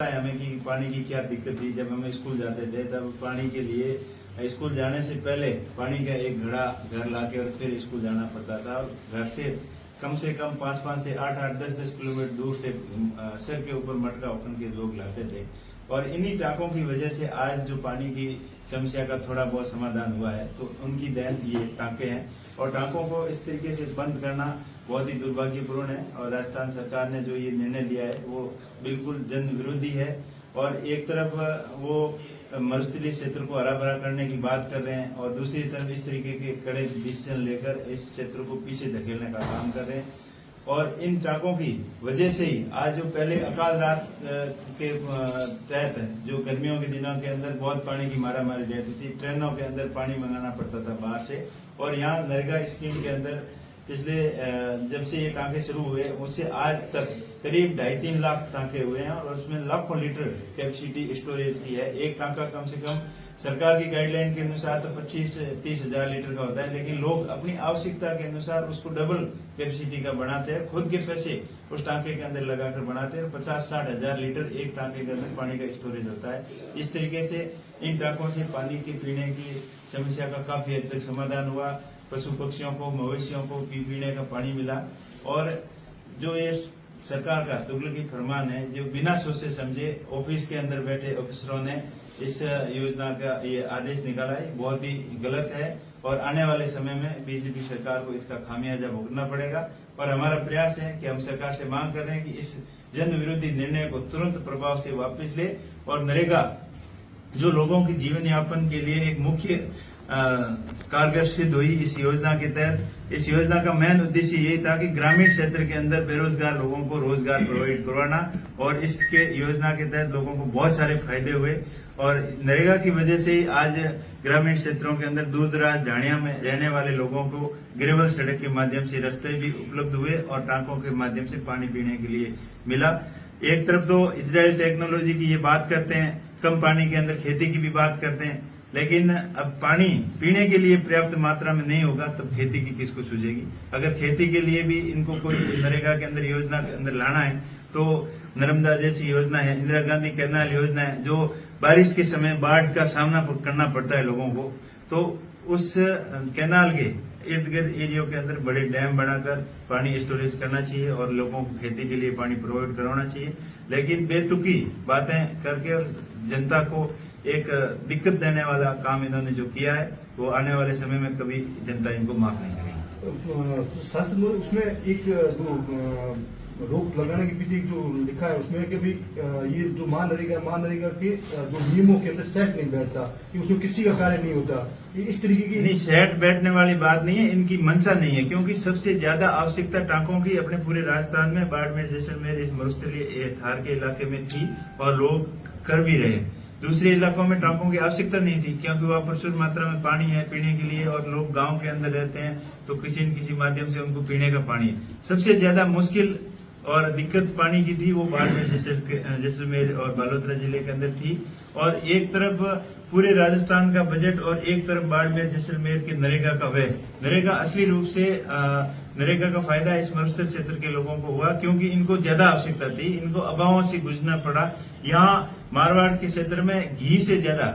हमें कि पानी की क्या दिक्कत थी। जब हम स्कूल जाते थे तब पानी के लिए स्कूल जाने से पहले पानी का एक घड़ा घर लाके और फिर स्कूल जाना पड़ता था। और घर से कम 5 से 8 10 किलोमीटर दूर से सर के ऊपर मटका उठन के लोग लाते थे। और इन्हीं टाँकों की वजह से आज जो पानी की समस्या का थोड़ा बहुत समाधान हुआ है, तो उनकी देन ये टाँके हैं। और टाँकों को इस तरीके से बंद करना बहुत ही दुर्भाग्यपूर्ण है। और राजस्थान सरकार ने जो ये निर्णय लिया है वो बिल्कुल जन विरोधी है। और एक तरफ वो मरुस्थलीय क्षेत्र को हरा भरा करने की बात कर रहे हैं और दूसरी तरफ इस तरीके के कड़े डिसीजन लेकर इस क्षेत्र को पीछे धकेलने का काम कर रहे हैं। और इन टाँकों की वजह से ही आज जो पहले अकाल रात के तहत जो गर्मियों के दिनों के अंदर बहुत पानी की मारा मारी रहती थी, ट्रेनों के अंदर पानी मंगाना पड़ता था बाहर से। और यहाँ नरेगा स्कीम के अंदर पिछले जब से ये टाँके शुरू हुए उससे आज तक करीब 2.5-3 लाख टाँके हुए हैं और उसमें लाखों लीटर कैपेसिटी स्टोरेज की है। एक टाँका कम से कम सरकार की गाइडलाइन के अनुसार तो 25 से 30 हजार लीटर का होता है, लेकिन लोग अपनी आवश्यकता के अनुसार उसको डबल कैपेसिटी का बनाते हैं, खुद के पैसे उस टाँके के अंदर लगाकर बनाते हैं। 50-60 हजार लीटर एक टाँके के अंदर पानी का स्टोरेज होता है। इस तरीके से इन टाँकों से पानी के पीने की समस्या का काफी हद तक समाधान हुआ। पशु पक्षियों को, मवेशियों को पीने का पानी मिला। और जो ये सरकार का तुगलकी फरमान है, जो बिना सोचे समझे ऑफिस के अंदर बैठे अफसरों ने इस योजना का ये आदेश निकाला है, बहुत ही गलत है। और आने वाले समय में बीजेपी सरकार को इसका खामियाजा भुगतना पड़ेगा। और हमारा प्रयास है कि हम सरकार से मांग कर रहे हैं कि इस जन विरोधी निर्णय को तुरंत प्रभाव से वापस ले और नरेगा जो लोगों के जीवन यापन के लिए एक मुख्य कारगर सिद्ध हुई इस योजना के तहत। इस योजना का मेन उद्देश्य यही था कि ग्रामीण क्षेत्र के अंदर बेरोजगार लोगों को रोजगार प्रोवाइड करवाना। और इसके योजना के तहत लोगों को बहुत सारे फायदे हुए। और नरेगा की वजह से ही आज ग्रामीण क्षेत्रों के अंदर दूर दराज ढाणिया में रहने वाले लोगों को ग्रेवल सड़क के माध्यम से रास्ते भी उपलब्ध हुए और टाँकों के माध्यम से पानी पीने के लिए मिला। एक तरफ तो इजराइल टेक्नोलॉजी की ये बात करते हैं, कम पानी के अंदर खेती की भी बात करते हैं, लेकिन अब पानी पीने के लिए पर्याप्त मात्रा में नहीं होगा तब खेती की किसको सूझेगी। अगर खेती के लिए भी इनको कोई नरेगा के अंदर योजना के अंदर लाना है तो नर्मदा जैसी योजना है, इंदिरा गांधी कैनाल योजना है, जो बारिश के समय बाढ़ का सामना करना पड़ता है लोगों को, तो उस कैनाल के इर्द गिर्द एरियो के अंदर बड़े डैम बनाकर पानी स्टोरेज करना चाहिए और लोगों को खेती के लिए पानी प्रोवाइड करवाना चाहिए। लेकिन बेतुकी बातें करके और जनता को एक दिक्कत देने वाला काम इन्होंने जो किया है वो आने वाले समय में कभी जनता इनको माफ नहीं करेगी। सांसद उसमें एक जो रोक लगाने के पीछे जो लिखा है उसमें कि भी ये जो महानरेगा के जो नियमों के अंदर सेट नहीं बैठता, कि उसमें किसी का कार्य नहीं होता, इस तरीके की नहीं, सेट बैठने वाली बात नहीं है, इनकी मंशा नहीं है। क्योंकि सबसे ज्यादा आवश्यकता टाँकों की अपने पूरे राजस्थान में बाड़मेर जैसलमेर इस मरुस्थलीय थार के इलाके में थी और लोग कर भी रहे। दूसरे इलाकों में टाँकों की आवश्यकता नहीं थी क्योंकि वहाँ प्रचुर मात्रा में पानी है पीने के लिए और लोग गांव के अंदर रहते हैं, तो किसी न किसी माध्यम से उनको पीने का पानी है। सबसे ज्यादा मुश्किल और दिक्कत पानी की थी वो बाड़मेर जैसलमेर और बालोतरा जिले के अंदर थी। और एक तरफ पूरे राजस्थान का बजट और एक तरफ बाड़मेर जैसलमेर के नरेगा का व्यय। नरेगा असली रूप से नरेगा का फायदा इस मरुस्थल क्षेत्र के लोगों को हुआ क्योंकि इनको ज्यादा आवश्यकता थी, इनको अभावों से गुजरना पड़ा। यहाँ मारवाड़ के क्षेत्र में घी से ज्यादा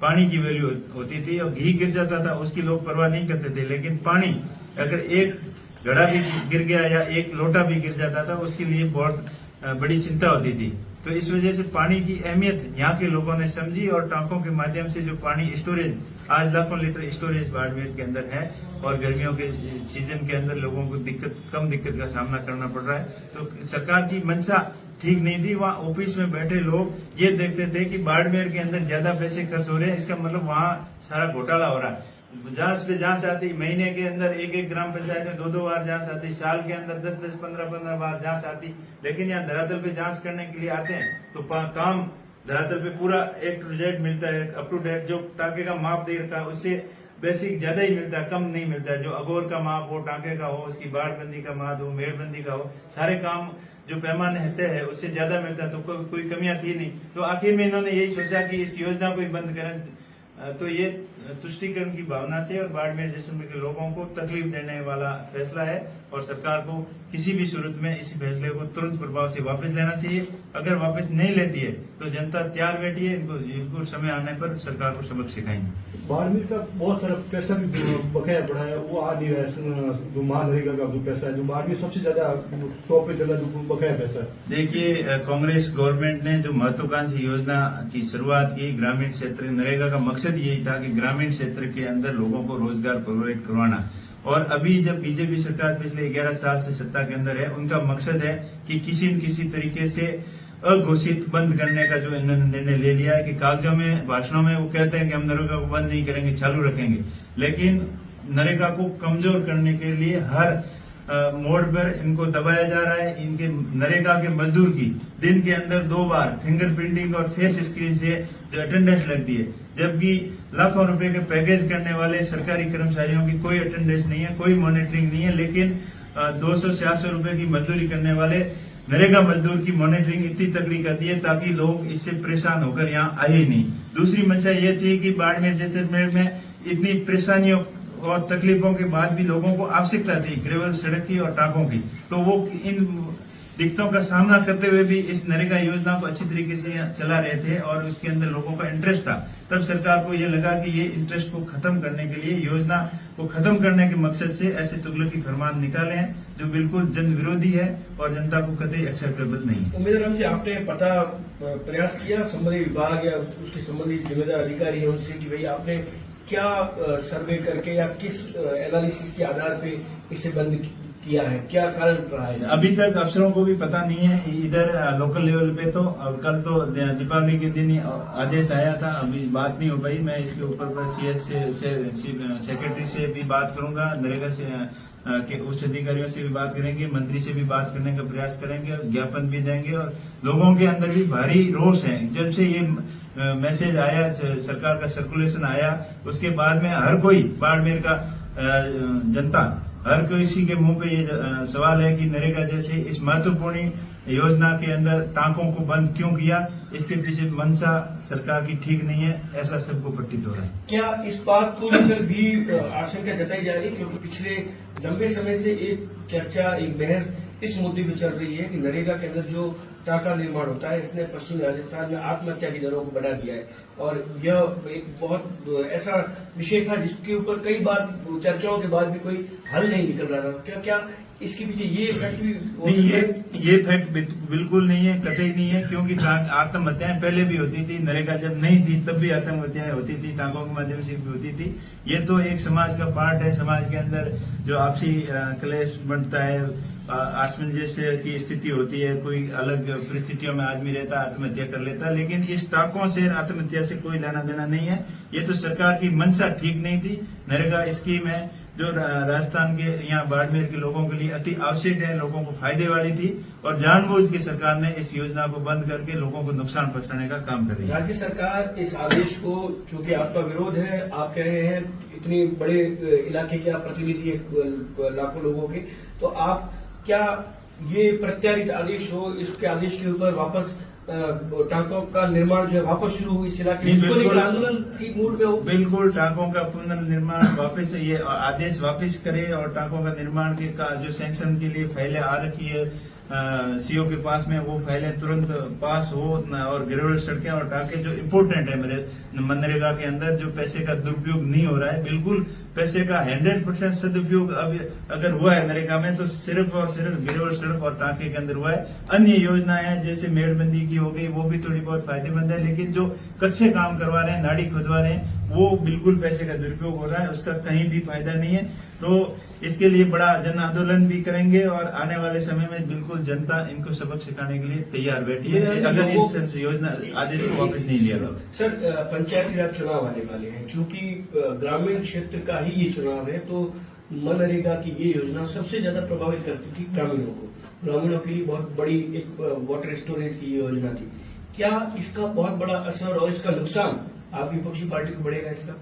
पानी की वैल्यू होती थी और घी गिर जाता था उसकी लोग परवाह नहीं करते थे, लेकिन पानी अगर एक घड़ा भी गिर गया या एक लोटा भी गिर जाता था उसके लिए बहुत बड़ी चिंता होती थी। तो इस वजह से पानी की अहमियत यहाँ के लोगों ने समझी और टाँकों के माध्यम से जो पानी स्टोरेज आज लाखों लीटर स्टोरेज बाड़मेर के अंदर है और गर्मियों के सीजन के अंदर लोगों को कम दिक्कत का सामना करना पड़ रहा है। तो सरकार की मंशा ठीक नहीं थी। वहाँ ऑफिस में बैठे लोग ये देखते थे कि बाड़मेर के अंदर ज्यादा पैसे खर्च हो रहे हैं, इसका मतलब वहाँ सारा घोटाला हो रहा है। जांच पे जांच आती, महीने के अंदर एक ग्राम पंचायत में 2 बार जांच आती, साल के अंदर 10 15 बार जांच आती। लेकिन यहाँ धरातल पे जांच करने के लिए आते हैं तो काम धरातल पे पूरा A to Z मिलता है, अप टू डेट। जो टाँके का माप दे रखा है उससे बेसिक ज्यादा ही मिलता है, कम नहीं मिलता है। जो अगोर का माप हो, टाँके का हो, उसकी बाड़बंदी का माप हो, मेड़बंदी का हो, सारे काम जो पैमाने होते हैं उससे ज्यादा मिलता है, तो कोई कमियां थी नहीं। तो आखिर में इन्होंने यही सोचा कि इस योजना को ही बंद करें। तो ये तुष्टीकरण की भावना से और बाड़मेर जैसलमेर के लोगों को तकलीफ देने वाला फैसला है और सरकार को किसी भी सूरत में इस फैसले को तुरंत प्रभाव से वापस लेना चाहिए। अगर वापस नहीं लेती है तो जनता तैयार बैठी है, इनको समय आने पर सरकार को सबक सिखाएंगे। बाड़मेर का बहुत सारा पैसा भी बकाया पड़ा है, वो आ नहीं रहा है। जो महानरेगा का जो पैसा है, जो बाड़मेर सबसे ज्यादा टॉप पे चला, जो बकाया पैसा है। देखिए, कांग्रेस गवर्नमेंट ने जो महत्वाकांक्षी योजना की शुरुआत की ग्रामीण क्षेत्र नरेगा का मकसद यही था कि ग्रामीण क्षेत्र के अंदर लोगों को रोजगार प्रोवाइड करवाना। और अभी जब बीजेपी सरकार पिछले 11 साल से सत्ता के अंदर है, उनका मकसद है कि किसी न किसी तरीके से अघोषित बंद करने का जो निर्णय ले लिया है कि कागजों में, भाषणों में वो कहते हैं कि हम नरेगा को बंद नहीं करेंगे, चालू रखेंगे, लेकिन नरेगा को कमजोर करने के लिए हर मोड़ पर इनको दबाया जा रहा है। इनके नरेगा के मजदूर की दिन के अंदर 2 बार फिंगरप्रिंटिंग और फेस स्क्रीन से जो अटेंडेंस लगती है, जबकि लाखों रुपए के पैकेज करने वाले सरकारी कर्मचारियों की कोई अटेंडेंस नहीं है, कोई मॉनिटरिंग नहीं है, लेकिन 200 से 800 रुपए की मजदूरी करने वाले नरेगा मजदूर की मॉनिटरिंग इतनी तगड़ी कर दी है ताकि लोग इससे परेशान होकर यहाँ आए ही नहीं। दूसरी मंशा ये थी कि बाड़मेर जैसलमेर में इतनी परेशानियों और तकलीफों के बाद भी लोगों को आवश्यकता थी ग्रेवल सड़क की और टाकों की, तो वो इन दिक्कतों का सामना करते हुए भी इस नरेगा योजना को अच्छी तरीके से चला रहे थे और उसके अंदर लोगों का इंटरेस्ट था। तब सरकार को ये लगा कि ये इंटरेस्ट को खत्म करने के लिए, योजना को खत्म करने के मकसद से ऐसे तुगलकी फरमान निकाले हैं जो बिल्कुल जन विरोधी है और जनता को कतई एक्सेप्टेबल नहीं है। उम्मीदवार जी, आपने पता प्रयास किया संबंधित विभाग या उसके संबंधित जिम्मेदार अधिकारी है उनसे कि भाई आपने क्या सर्वे करके या किस एनालिसिस के आधार पे इसे बंद किया है, क्या कारण रहा है? अभी तक अफसरों को भी पता नहीं है। इधर लोकल लेवल पे तो कल तो दीपावली के दिन ही आदेश आया था, अभी बात नहीं हो पाई। मैं इसके ऊपर CS सेक्रेटरी से भी बात करूंगा, नरेगा से के उच्च अधिकारियों से भी बात करेंगे, मंत्री से भी बात करने का प्रयास करेंगे और ज्ञापन भी देंगे। और लोगों के अंदर भी भारी रोष है। जब से ये मैसेज आया, सरकार का सर्कुलेशन आया, उसके बाद में हर कोई बाड़मेर का जनता, हर किसी के मुंह पे ये सवाल है कि नरेगा जैसे इस महत्वपूर्ण योजना के अंदर टांकों को बंद क्यों किया। इसके पीछे मंशा सरकार की ठीक नहीं है, ऐसा सबको प्रतीत हो रहा है। क्या इस बात को लेकर भी आशंका जताई जा रही है, क्योंकि पिछले लंबे समय से एक चर्चा, एक बहस इस मुद्दे पर चल रही है कि नरेगा के अंदर जो टाका निर्माण होता है, इसने पश्चिमी राजस्थान में आत्महत्या की दरों को बढ़ा दिया है और यह एक बहुत ऐसा विषय था जिसके ऊपर कई बार चर्चाओं के बाद भी कोई हल नहीं निकल रहा था। क्या इसके पीछे ये इफेक्ट भी नहीं? ये इफेक्ट बिल्कुल नहीं है, कतई नहीं है, क्योंकि आत्महत्याएं पहले भी होती थी। नरेगा जब नहीं थी तब भी आत्महत्याएं होती थी, टांगों के माध्यम से भी होती थी। ये तो एक समाज का पार्ट है। समाज के अंदर जो आपसी क्लेश बढ़ता है, असमंजस्य की स्थिति होती है, कोई अलग परिस्थितियों में आदमी रहता है, आत्महत्या कर लेता है, लेकिन इस टाकों से, आत्महत्या से कोई लेना देना नहीं है। ये तो सरकार की मंशा ठीक नहीं थी। नरेगा स्कीम है जो राजस्थान के, यहाँ बाड़मेर के लोगों के लिए अति आवश्यक है, लोगों को फायदे वाली थी और जानबूझ के सरकार ने इस योजना को बंद करके लोगों को नुकसान पहुंचाने का काम कर रही है। राज्य सरकार इस आदेश को, चूंकि आपका विरोध है, आप कह रहे हैं इतनी बड़े इलाके के आप प्रतिनिधि हैं लाखों लोगों के, तो आप क्या ये प्रत्यारित आदेश हो, इसके आदेश के ऊपर वापस टांकों का निर्माण जो है वापस शुरू हो इस इलाके में, आंदोलन की मूड में हो? बिल्कुल, टांकों का पुनर्निर्माण वापस, ये आदेश वापस करे और टांकों का निर्माण का जो सैंक्शन के लिए फाइलें आ रखी है सीओ के पास में, वो फाइलें तुरंत पास हो और ग्रेवल सड़कें और टांके जो इम्पोर्टेंट है मेरे मनरेगा के अंदर, जो पैसे का दुरुपयोग नहीं हो रहा है, बिल्कुल पैसे का 100% सदुपयोग अब अगर हुआ है नरेगा में तो सिर्फ और सिर्फ ग्रेवल सड़क और टांके के अंदर हुआ है। अन्य योजनाएं हैं जैसे मेड़बंदी की हो गई, वो भी थोड़ी बहुत फायदेमंद है, लेकिन जो कच्चे काम करवा रहे हैं, नाड़ी खुदवा रहे हैं, वो बिल्कुल पैसे का दुरुपयोग हो रहा है, उसका कहीं भी फायदा नहीं है। तो इसके लिए बड़ा जन आंदोलन भी करेंगे और आने वाले समय में बिल्कुल जनता इनको सबक सिखाने के लिए तैयार बैठी है अगर इस योजना आदेश को वापस नहीं लिया गया। सर, पंचायती राज चुनाव आने वाले हैं, क्योंकि ग्रामीण क्षेत्र का ही ये चुनाव है, तो मनरेगा की ये योजना सबसे ज्यादा प्रभावित करती थी ग्रामीणों को। ग्रामीणों के लिए बहुत बड़ी एक वाटर स्टोरेज की योजना थी। क्या इसका बहुत बड़ा असर और इसका नुकसान आपकी विपक्षी पार्टी को बढ़ेगा इसका?